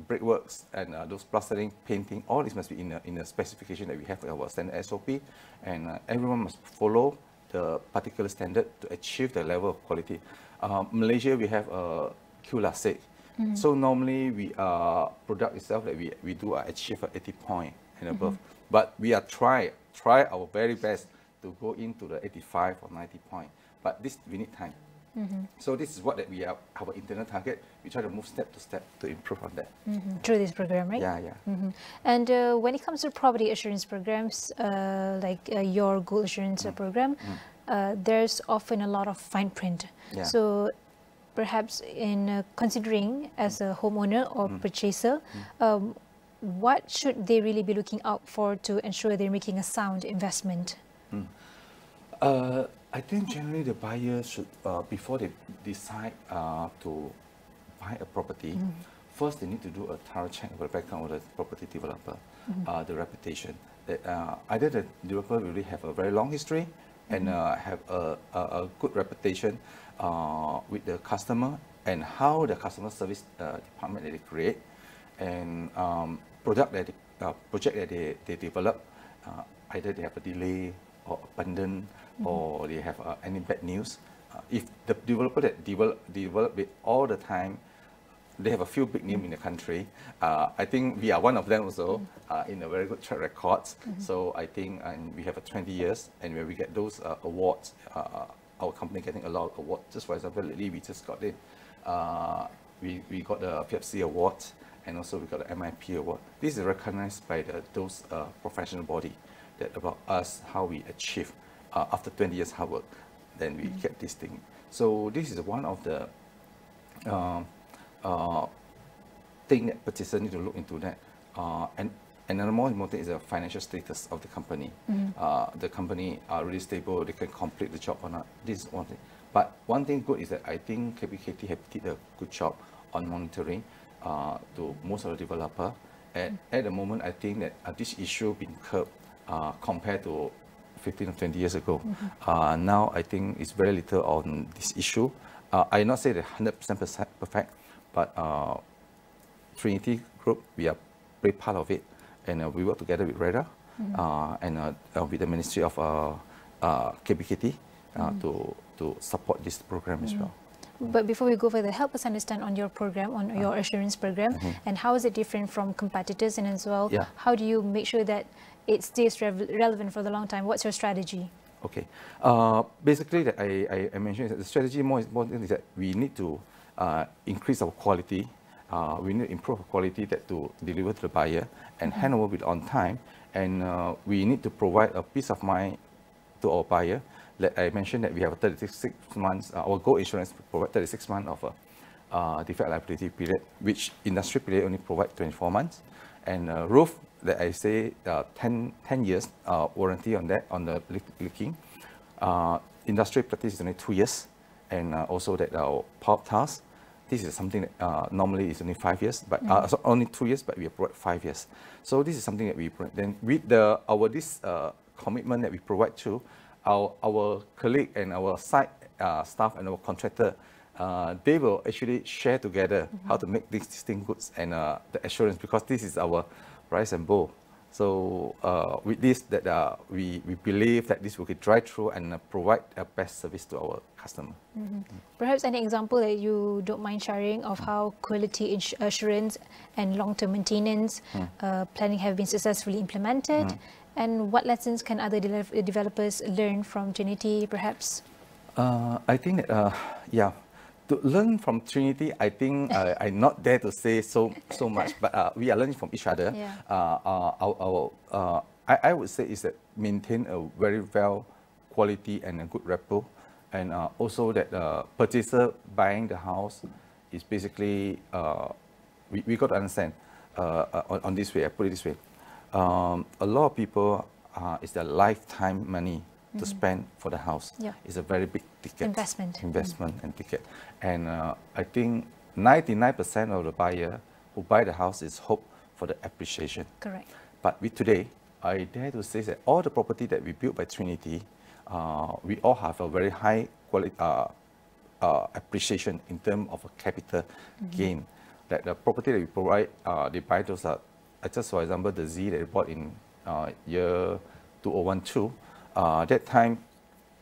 brickworks, and those plastering, painting, all this must be in the specification that we have for our standard SOP, and everyone must follow the particular standard to achieve the level of quality. Malaysia, we have a QLASIC. So normally we product itself that we do achieve 80 point and above, but we are try our very best to go into the 85 or 90 point. But this we need time. So this is what that we have our internal target. We try to move step to step to improve on that. Through this program, right? Yeah. And when it comes to property assurance programs, like your gold assurance program, there's often a lot of fine print. Yeah. So perhaps in considering as a homeowner or purchaser, what should they really be looking out for to ensure they're making a sound investment? I think generally the buyer should, before they decide to buy a property, first they need to do a thorough check of the background of the property developer, the reputation. That either the developer really have a very long history and have a good reputation with the customer, and how the customer service department that they create, and project that they develop, either they have a delay or abandon, or they have any bad news. If the developer that develop it all the time, they have a few big names in the country. I think we are one of them also, in a very good track records. So I think we have 20 years, and when we get those awards, our company getting a lot of awards. Just for example, lately we just got it. We got the PFC award, and also we got the MIP award. This is recognized by those professional body that about us, how we achieve after 20 years hard work, then we get this thing. So this is one of the thing that participants need to look into that. And another more important is the financial status of the company. The company are really stable, they can complete the job or not. This is one thing. But one thing good is that I think KPKT have did a good job on monitoring to most of the developer. And at the moment, I think that this issue been curbed compared to 15 or 20 years ago. Now I think it's very little on this issue. I not say that 100% perfect, but Trinity Group, we are play part of it, and we work together with REDA and with the Ministry of KBKT to support this program as well. But before we go further, help us understand on your program, on your assurance program, and how is it different from competitors, and as well, how do you make sure that it stays relevant for the long time? What's your strategy? Okay, basically, that I mentioned that the strategy more important is that we need to increase our quality. We need to improve our quality to deliver to the buyer and hand over it on time. And we need to provide a peace of mind to our buyer. Like I mentioned that we have a 36 months, our gold insurance provide 36 months of a defect liability period, which industry period only provide 24 months. And roof, that I say 10 years warranty on that, on the leaking. Industry practice is only 2 years. And also that our pulp tiles, this is something that normally is only 5 years, but so only 2 years, but we provide 5 years. So this is something that we provide. Then with this commitment that we provide to our colleague and our site staff and our contractor, they will actually share together how to make these distinct goods and the assurance, because this is our rice and bowl. So with this, that we believe that this will get drive through and provide a best service to our customer. Perhaps any example that you don't mind sharing of how quality assurance and long-term maintenance planning have been successfully implemented, and what lessons can other developers learn from Trinity, perhaps? I think that, to learn from Trinity, I think I'm not there to say so much, but we are learning from each other. I would say is that maintain a very well quality and a good rapport, and also that purchaser buying the house is basically we got to understand on this way. I put it this way: a lot of people it's their lifetime money to spend for the house. It's a very big ticket. Investment and ticket. And I think 99% of the buyer who buy the house is hope for the appreciation. Correct. But with today, I dare to say that all the property that we built by Trinity, we all have a very high quality appreciation in terms of a capital gain. That the property that we provide, they buy those just for example, the Z that they bought in year 2012. That time,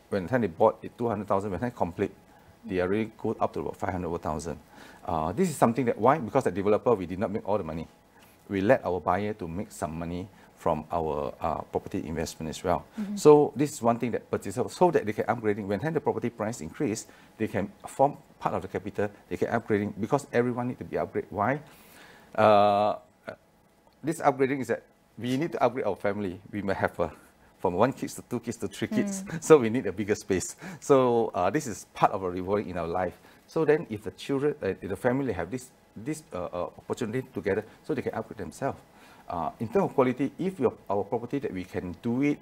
when they bought it 200,000, when they complete, they already go up to about 500,000. This is something that, why? Because the developer, we did not make all the money. We let our buyer to make some money from our property investment as well. So this is one thing that purchasers, so that they can upgrading. When the property price increase, they can form part of the capital, they can upgrading, because everyone need to be upgraded. Why? This upgrading is that we need to upgrade our family. We may have from 1 kid to 2 kids to 3 kids. So we need a bigger space. So this is part of a rewarding in our life. So then if the children, the family have this opportunity together, so they can upgrade themselves. In terms of quality, if our property that we can do it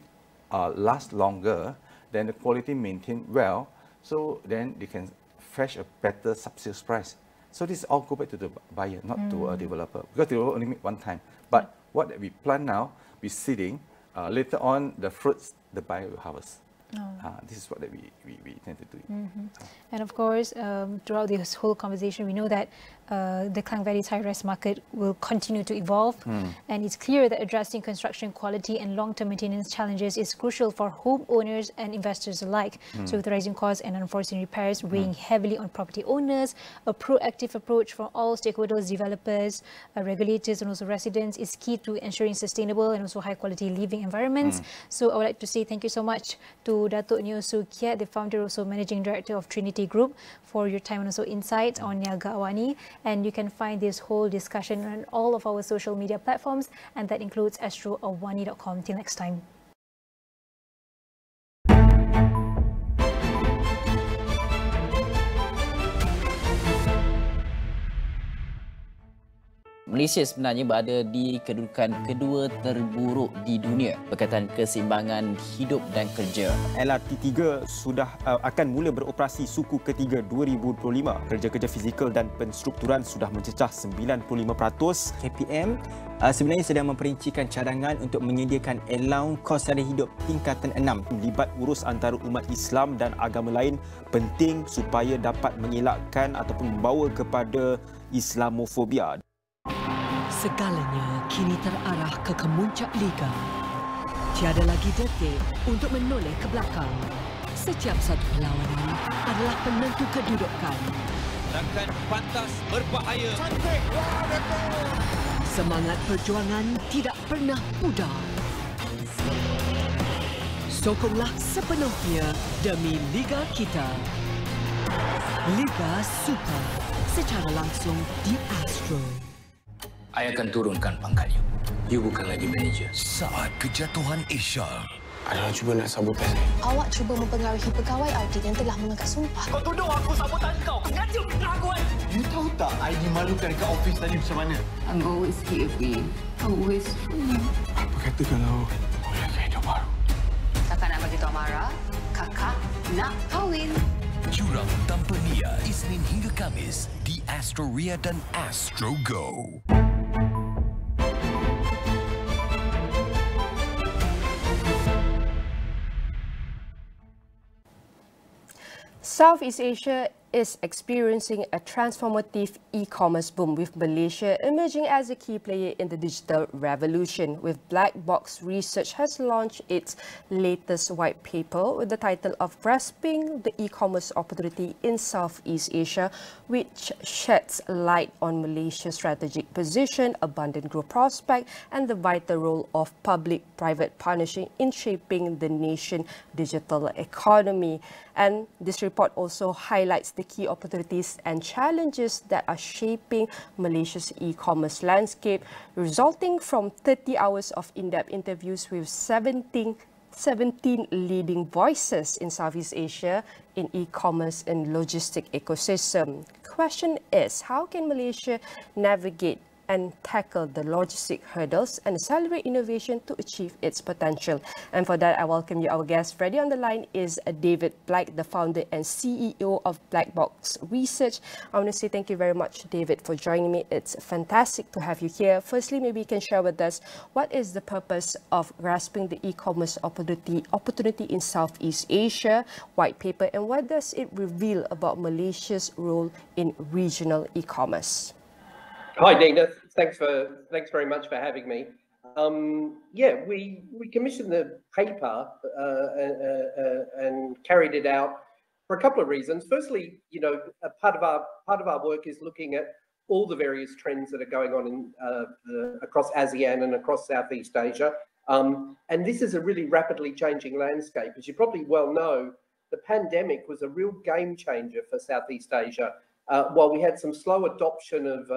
last longer, then the quality maintained well, so then they can fetch a better sales price. So this all go back to the buyer, not to a developer, because they will only make one time. But what we plan now, we're seeding. Later on, the fruits the buyer will harvest. This is what we intend to do. And of course, throughout this whole conversation, we know that the Klang Valley's high-rise market will continue to evolve, and it's clear that addressing construction quality and long-term maintenance challenges is crucial for homeowners and investors alike. So with rising costs and unforeseen repairs weighing heavily on property owners, a proactive approach for all stakeholders, developers, regulators and also residents is key to ensuring sustainable and also high-quality living environments. So I would like to say thank you so much to Datuk Neo Su Kiat, the founder, also managing director of Trinity Group, for your time and also insights on Niaga AWANI. And you can find this whole discussion on all of our social media platforms, and that includes astroawani.com. Till next time. Malaysia sebenarnya berada di kedudukan kedua terburuk di dunia berkaitan keseimbangan hidup dan kerja. LRT3 sudah akan mula beroperasi suku ketiga 2025. Kerja-kerja fizikal dan penstrukturan sudah mencecah 95%. KPM sebenarnya sedang memperincikan cadangan untuk menyediakan allowance kos sara hidup tingkatan 6. Libat urus antara umat Islam dan agama lain penting supaya dapat mengelakkan ataupun membawa kepada Islamofobia. Segalanya kini terarah ke kemuncak liga. Tiada lagi detik untuk menoleh ke belakang. Setiap satu perlawanan adalah penentu kedudukan. Rakan pantas berbahaya. Cantik! Semangat perjuangan tidak pernah pudar. Sokonglah sepenuhnya demi Liga kita. Liga Super secara langsung di Astro. I akan turunkan pangkat you. You bukan lagi manager. Saat kejatuhan Asia. Adalah cuba nak sabotan ni. Awak cuba mempengaruhi pegawai audit yang telah mengangkat sumpah. Kau tuduh aku sabotan kau. Ngajuk fitnah aku kan. You tahu tak I dimalukan kat office tadi macam mana? I'm always here for you. Always for you. Apa kata kalau boleh kereta baru? Kakak nak bagi Tuan marah. Kakak nak kahwin. Jurang Tanpa Nia, Isnin hingga Kamis di Astro Ria dan Astro Go. Southeast Asia is experiencing a transformative e-commerce boom, with Malaysia emerging as a key player in the digital revolution. With Black Box Research has launched its latest white paper with the title of Grasping the E-commerce Opportunity in Southeast Asia, which sheds light on Malaysia's strategic position, abundant growth prospect, and the vital role of public-private partnership in shaping the nation's digital economy. And this report also highlights the key opportunities and challenges that are shaping Malaysia's e-commerce landscape, resulting from 30 hours of in-depth interviews with 17 leading voices in Southeast Asia in e-commerce and logistic ecosystem. The question is, how can Malaysia navigate and tackle the logistic hurdles and accelerate innovation to achieve its potential? And for that, I welcome you. Our guest ready on the line is David Black, the founder and CEO of Black Box Research. I want to say thank you very much, David, for joining me. It's fantastic to have you here. Firstly, maybe you can share with us what is the purpose of Grasping the E-commerce opportunity in Southeast Asia white paper, and what does it reveal about Malaysia's role in regional e-commerce? Hi, Nina. Thanks very much for having me. We commissioned the paper and carried it out for a couple of reasons. Firstly, a part of our work is looking at all the various trends that are going on in across ASEAN and across Southeast Asia. And this is a really rapidly changing landscape. As you probably well know, the pandemic was a real game changer for Southeast Asia. While we had some slow adoption of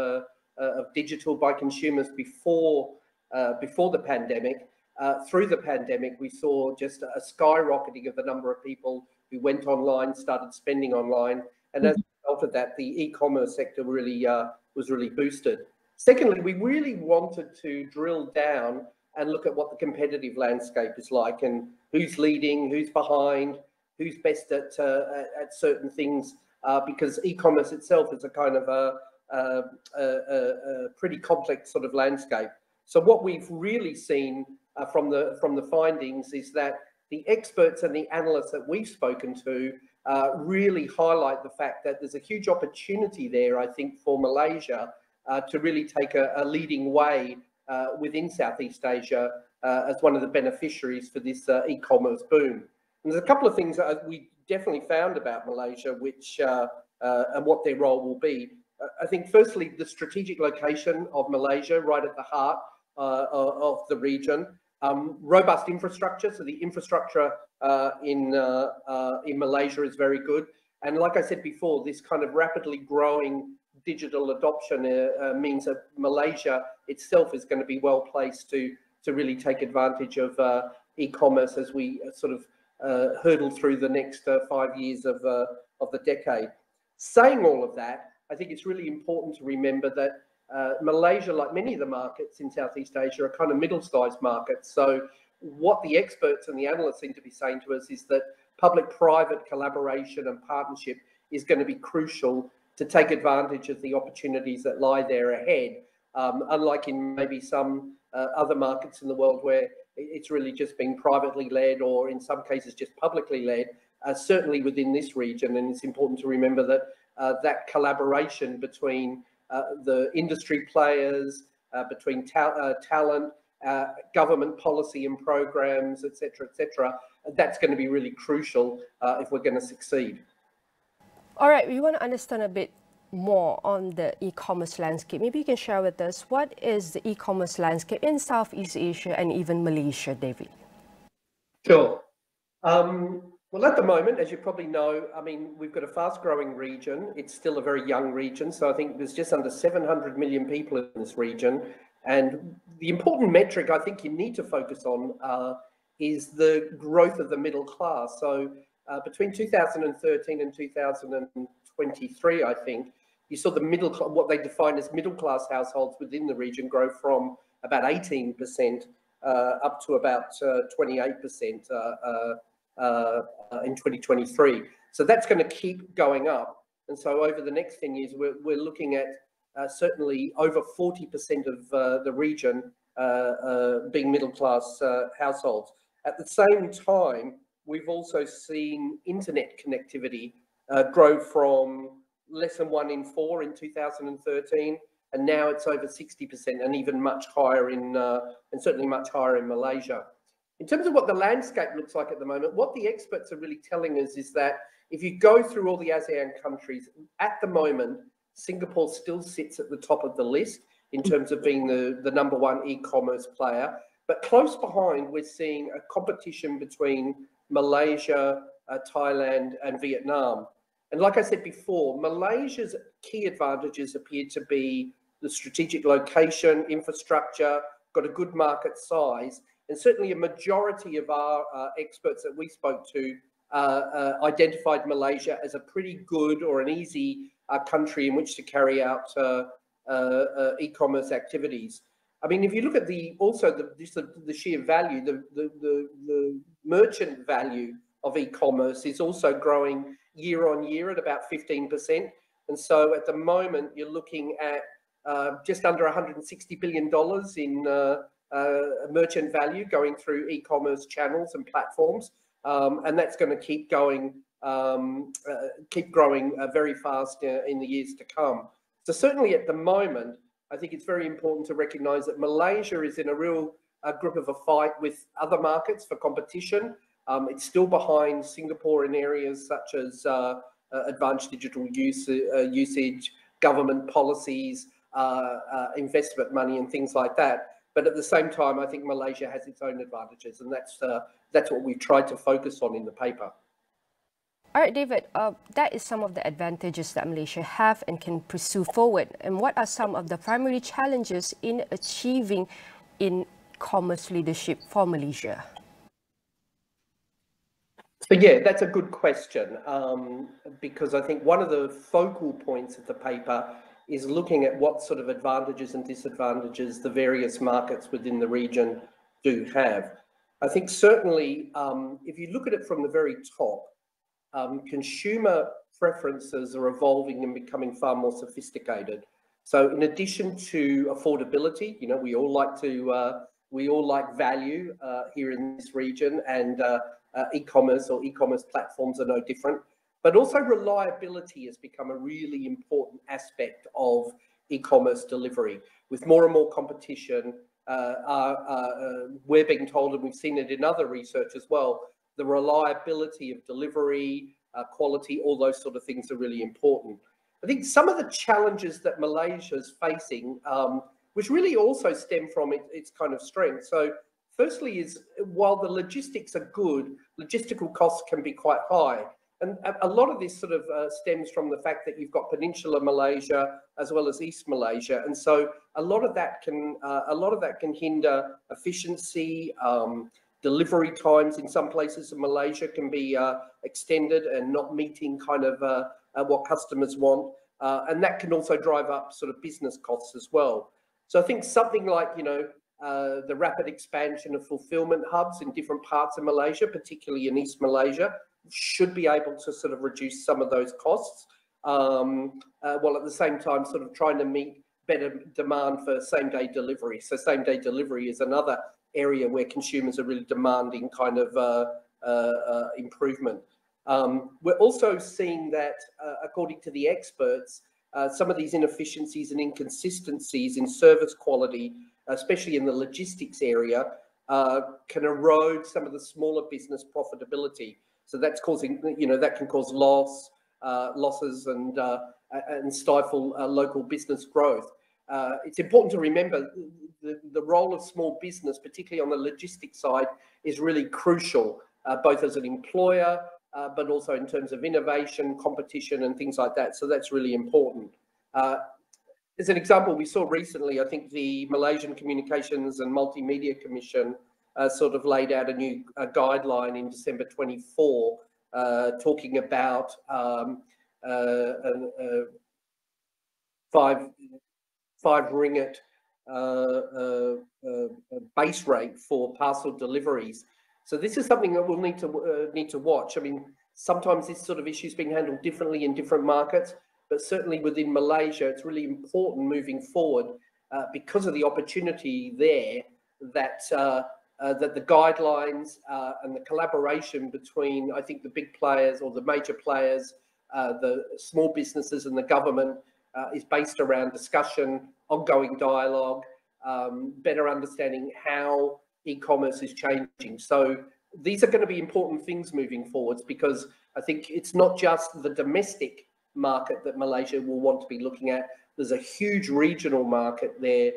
digital by consumers before the pandemic, through the pandemic we saw just a skyrocketing of the number of people who went online, started spending online, and as a result of that, the e-commerce sector really was really boosted. Secondly, we really wanted to drill down and look at what the competitive landscape is like, and who's leading, who's behind, who's best at certain things, because e-commerce itself is a kind of a pretty complex sort of landscape. So what we've really seen from the findings is that the experts and the analysts that we've spoken to really highlight the fact that there's a huge opportunity there, I think, for Malaysia to really take a leading way within Southeast Asia as one of the beneficiaries for this e-commerce boom. And there's a couple of things that we definitely found about Malaysia, which and what their role will be. I think, firstly, the strategic location of Malaysia, right at the heart of the region. Robust infrastructure, so the infrastructure in Malaysia is very good. And like I said before, this kind of rapidly growing digital adoption means that Malaysia itself is going to be well placed to really take advantage of e-commerce as we sort of hurdle through the next 5 years of the decade. Saying all of that, I think it's really important to remember that Malaysia, like many of the markets in Southeast Asia, are kind of middle-sized markets. So what the experts and the analysts seem to be saying to us is that public-private collaboration and partnership is going to be crucial to take advantage of the opportunities that lie there ahead, unlike in maybe some other markets in the world where it's really just being privately led, or in some cases just publicly led, certainly within this region. And it's important to remember that that collaboration between the industry players, between talent, government policy and programs, etc., etc. That's going to be really crucial if we're going to succeed. All right, we want to understand a bit more on the e-commerce landscape. Maybe you can share with us what is the e-commerce landscape in Southeast Asia and even Malaysia, David? Sure. Well, at the moment, as you probably know, I mean, we've got a fast-growing region. It's still a very young region, so I think there's just under 700 million people in this region. And the important metric I think you need to focus on is the growth of the middle class. So between 2013 and 2023, I think, you saw the what they define as middle-class households within the region grow from about 18% up to about 28% in 2023. So that's going to keep going up. And so over the next 10 years, we're looking at certainly over 40% of the region being middle-class households. At the same time, we've also seen internet connectivity grow from less than 1 in 4 in 2013, and now it's over 60% and even much higher in, and certainly much higher in Malaysia. In terms of what the landscape looks like at the moment, what the experts are really telling us is that if you go through all the ASEAN countries, at the moment, Singapore still sits at the top of the list in terms of being the #1 e-commerce player. But close behind, we're seeing a competition between Malaysia, Thailand, and Vietnam. And like I said before, Malaysia's key advantages appear to be the strategic location, infrastructure, got a good market size, and certainly a majority of our experts that we spoke to identified Malaysia as a pretty good or an easy country in which to carry out e-commerce activities. I mean, if you look at the sheer value, the merchant value of e-commerce is also growing year on year at about 15%. And so at the moment, you're looking at just under $160 billion in merchant value going through e-commerce channels and platforms. And that's going to keep growing very fast in the years to come. So certainly at the moment, I think it's very important to recognize that Malaysia is in a real grip of a fight with other markets for competition. It's still behind Singapore in areas such as advanced digital usage, government policies, investment money and things like that. But at the same time, I think Malaysia has its own advantages, and that's what we tried to focus on in the paper. All right, David, that is some of the advantages that Malaysia have and can pursue forward. And what are some of the primary challenges in achieving e-commerce leadership for Malaysia? So yeah, that's a good question, because I think one of the focal points of the paper is looking at what sort of advantages and disadvantages the various markets within the region do have. I think certainly, if you look at it from the very top, consumer preferences are evolving and becoming far more sophisticated. So in addition to affordability, you know, we all like value here in this region, and e-commerce or e-commerce platforms are no different. But also reliability has become a really important aspect of e-commerce delivery. With more and more competition, we're being told, and we've seen it in other research as well, the reliability of delivery, quality, all those sort of things are really important. I think some of the challenges that Malaysia is facing, which really also stem from its kind of strength. So firstly is, while the logistics are good, logistical costs can be quite high. And a lot of this sort of stems from the fact that you've got Peninsular Malaysia as well as East Malaysia, and so a lot of that can hinder efficiency. Delivery times in some places in Malaysia can be extended and not meeting kind of what customers want, and that can also drive up sort of business costs as well. So I think something like, you know, the rapid expansion of fulfillment hubs in different parts of Malaysia, particularly in East Malaysia, should be able to sort of reduce some of those costs, while at the same time sort of trying to meet better demand for same-day delivery. So same-day delivery is another area where consumers are really demanding kind of improvement. We're also seeing that, according to the experts, some of these inefficiencies and inconsistencies in service quality, especially in the logistics area, can erode some of the smaller business profitability. So that's causing, that can cause losses and stifle local business growth. It's important to remember the role of small business, particularly on the logistics side, is really crucial, both as an employer, but also in terms of innovation, competition, and things like that. So that's really important. As an example, we saw recently, I think the Malaysian Communications and Multimedia Commission sort of laid out a new guideline in December 24, talking about five ringgit base rate for parcel deliveries. So this is something that we'll need to watch. I mean, sometimes this sort of issue is being handled differently in different markets, but certainly within Malaysia, it's really important moving forward because of the opportunity there that that the guidelines and the collaboration between, I think, the big players or the major players, the small businesses and the government is based around discussion, ongoing dialogue, better understanding how e-commerce is changing. So these are going to be important things moving forwards, because I think it's not just the domestic market that Malaysia will want to be looking at. There's a huge regional market there,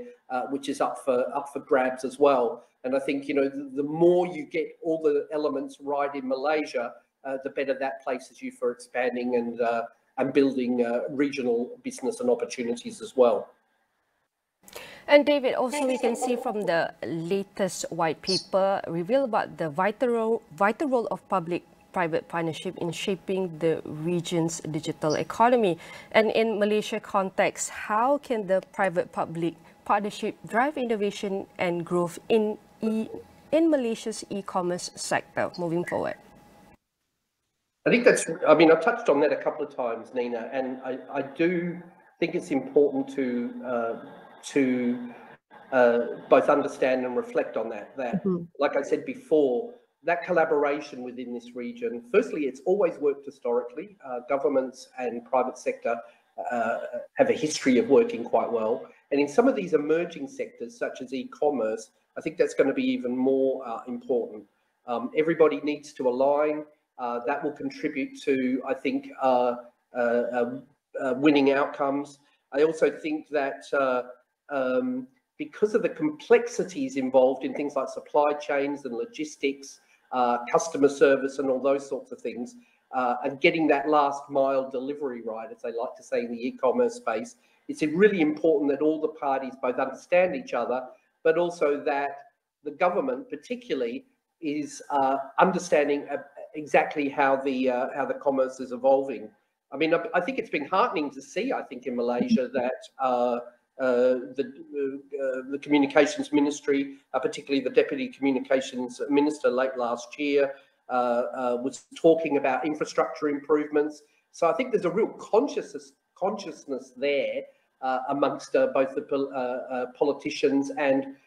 which is up for grabs as well. And I think, the more you get all the elements right in Malaysia, the better that places you for expanding and building regional business and opportunities as well. And David, also we can see from the latest white paper reveal about the vital role of public-private partnership in shaping the region's digital economy. And in Malaysia context, how can the private-public partnership drive innovation and growth in Malaysia's e-commerce sector moving forward? I think I've touched on that a couple of times, Nina, and I do think it's important to both understand and reflect on that. Like I said before, that collaboration within this region, firstly, it's always worked historically. Governments and private sector have a history of working quite well. And in some of these emerging sectors, such as e-commerce, I think that's going to be even more important. Everybody needs to align. That will contribute to, I think, winning outcomes. I also think that because of the complexities involved in things like supply chains and logistics, customer service and all those sorts of things, and getting that last mile delivery right, as they like to say in the e-commerce space, it's really important that all the parties both understand each other, but also that the government particularly is understanding exactly how the commerce is evolving. I mean, I think it's been heartening to see, I think, in Malaysia that the communications ministry, particularly the deputy communications minister late last year, was talking about infrastructure improvements. So I think there's a real consciousness there amongst both the politicians and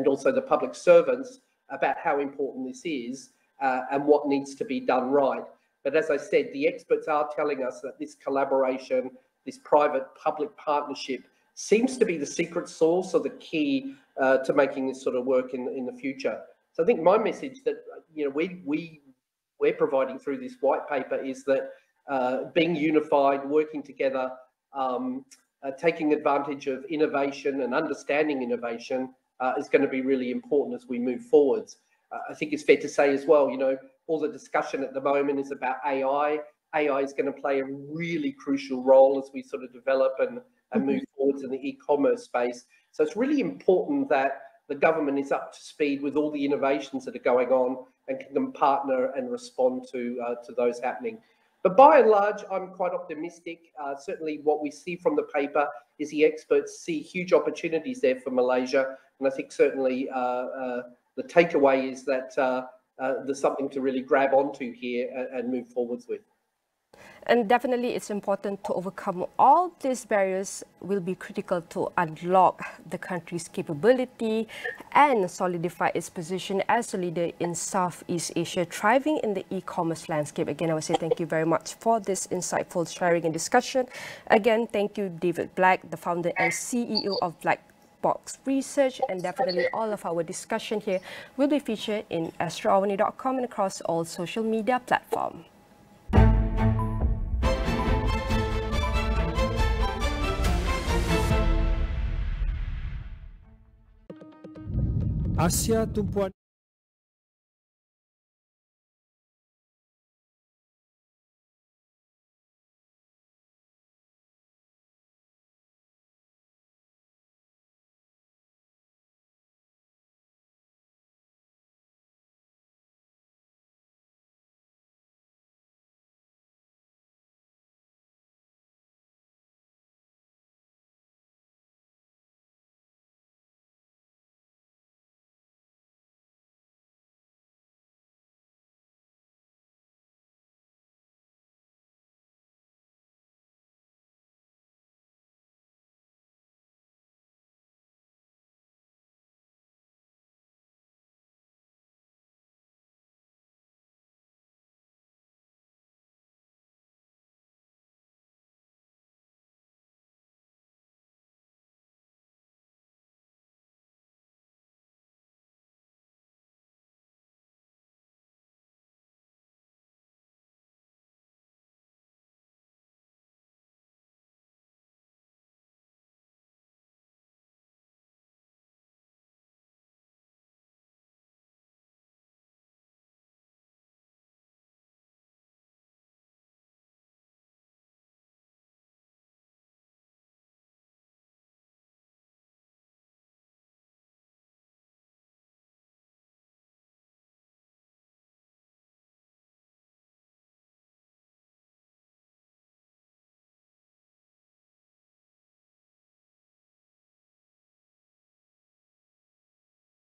also the public servants about how important this is and what needs to be done right. But as I said, the experts are telling us that this collaboration, this private-public partnership, seems to be the secret sauce or the key to making this sort of work in the future. So I think my message that we're providing through this white paper is that being unified, working together, taking advantage of innovation and understanding innovation is going to be really important as we move forwards. I think it's fair to say as well, all the discussion at the moment is about AI. AI is going to play a really crucial role as we sort of develop and move forwards in the e-commerce space. So it's really important that the government is up to speed with all the innovations that are going on and can partner and respond to those happening. But by and large, I'm quite optimistic. Certainly what we see from the paper is the experts see huge opportunities there for Malaysia. And I think certainly the takeaway is that there's something to really grab onto here and move forwards with. And definitely it's important to overcome all these barriers will be critical to unlock the country's capability and solidify its position as a leader in Southeast Asia, thriving in the e-commerce landscape. Again, I would say thank you very much for this insightful sharing and discussion. Again, thank you, David Black, the founder and CEO of Black Box Research, and definitely all of our discussion here will be featured in astroawani.com and across all social media platforms. Asia tumpuan